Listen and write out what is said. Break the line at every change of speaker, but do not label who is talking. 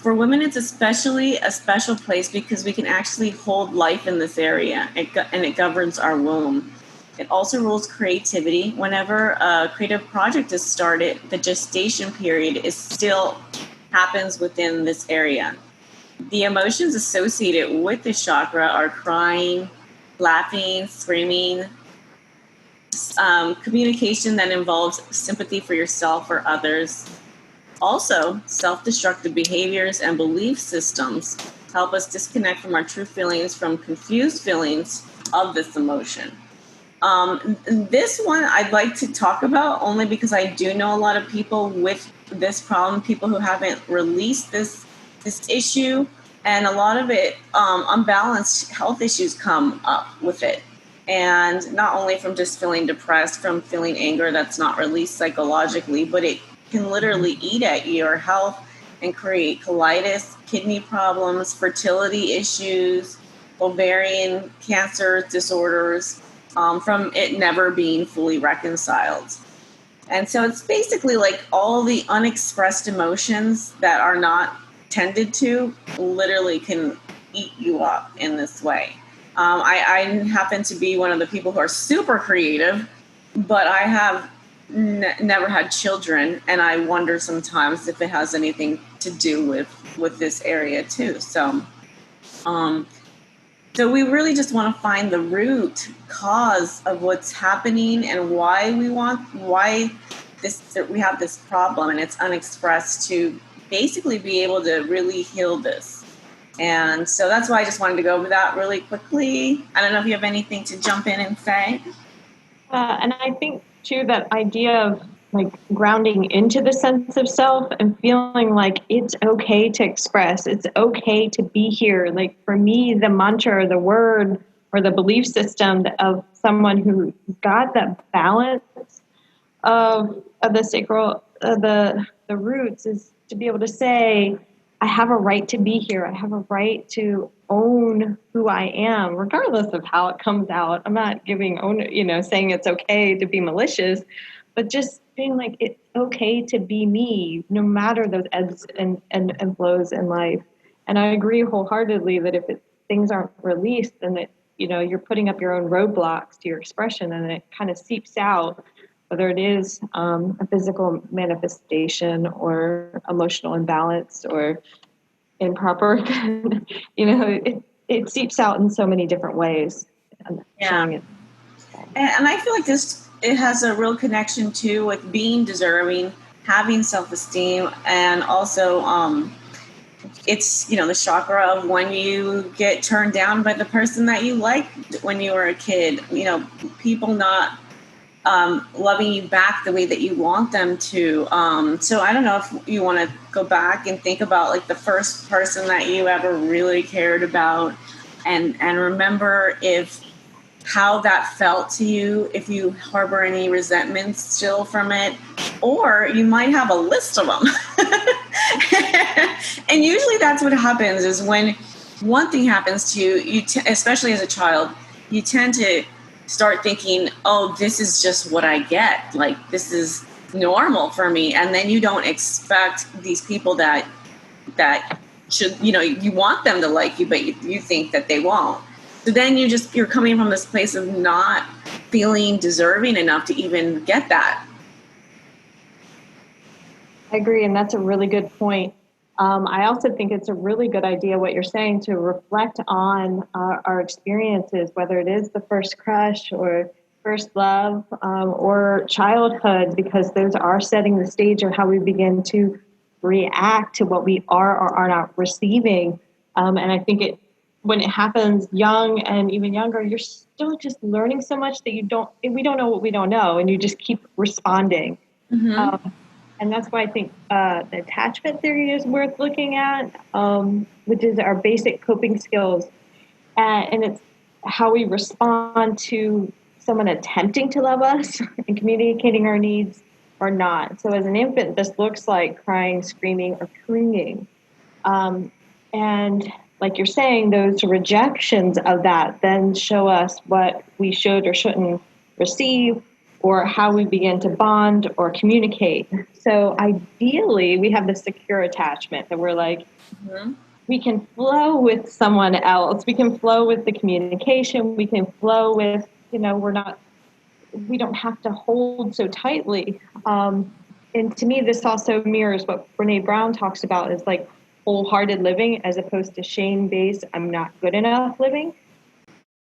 For women, it's especially a special place because we can actually hold life in this area, and it governs our womb. It also rules creativity. Whenever a creative project is started, the gestation period is still happens within this area. The emotions associated with this chakra are crying, laughing, screaming, communication that involves sympathy for yourself or others. Also, self destructive behaviors and belief systems help us disconnect from our true feelings from confused feelings of this emotion. This one I'd like to talk about only because I do know a lot of people with this problem, people who haven't released this issue, and a lot of it, unbalanced health issues come up with it. And not only from just feeling depressed, from feeling anger that's not released psychologically, but it can literally eat at your health and create colitis, kidney problems, fertility issues, ovarian cancer disorders, from it never being fully reconciled. And so it's basically like all the unexpressed emotions that are not tended to literally can eat you up in this way. I happen to be one of the people who are super creative, but I have never had children, and I wonder sometimes if it has anything to do with this area too. So we really just want to find the root cause of what's happening and why we have this problem, and it's unexpressed, to basically be able to really heal this. And so that's why I just wanted to go over that really quickly. I don't know if you have anything to jump in and say.
And I think too that idea of like grounding into the sense of self and feeling like it's okay to express, it's okay to be here. Like for me, the mantra or the word or the belief system of someone who got that balance of the sacral, the roots, is to be able to say, I have a right to be here. I have a right to own who I am, regardless of how it comes out. I'm not saying it's okay to be malicious, but just being like, it's okay to be me, no matter those ebbs and flows in life. And I agree wholeheartedly that if things aren't released, then you're putting up your own roadblocks to your expression, and it kind of seeps out, whether it is a physical manifestation or emotional imbalance or improper, it seeps out in so many different ways.
Yeah. And I feel like it has a real connection too with being deserving, having self-esteem, and also it's the chakra of when you get turned down by the person that you liked when you were a kid. People not loving you back the way that you want them to. So I don't know if you want to go back and think about like the first person that you ever really cared about, and remember how that felt to you, if you harbor any resentment still from it, or you might have a list of them. And usually that's what happens, is when one thing happens to you, especially as a child, you tend to start thinking, oh, this is just what I get. Like, this is normal for me. And then you don't expect these people that should, you want them to like you, but you think that they won't. So then you're coming from this place of not feeling deserving enough to even get that.
I agree, and that's a really good point. I also think it's a really good idea what you're saying, to reflect on our experiences, whether it is the first crush or first love or childhood, because those are setting the stage of how we begin to react to what we are or are not receiving. And I think when it happens young and even younger, you're still just learning so much that we don't know what we don't know, and you just keep responding.
Mm-hmm.
And that's why I think the attachment theory is worth looking at, which is our basic coping skills. And it's how we respond to someone attempting to love us and communicating our needs or not. So as an infant, this looks like crying, screaming, or clinging. And like you're saying, those rejections of that then show us what we should or shouldn't receive, or how we begin to bond or communicate. So ideally, we have the secure attachment that we're like,
Mhm.
we can flow with someone else. We can flow with the communication. We can flow with, we don't have to hold so tightly. And to me, this also mirrors what Brene Brown talks about is like wholehearted living as opposed to shame based, I'm not good enough living.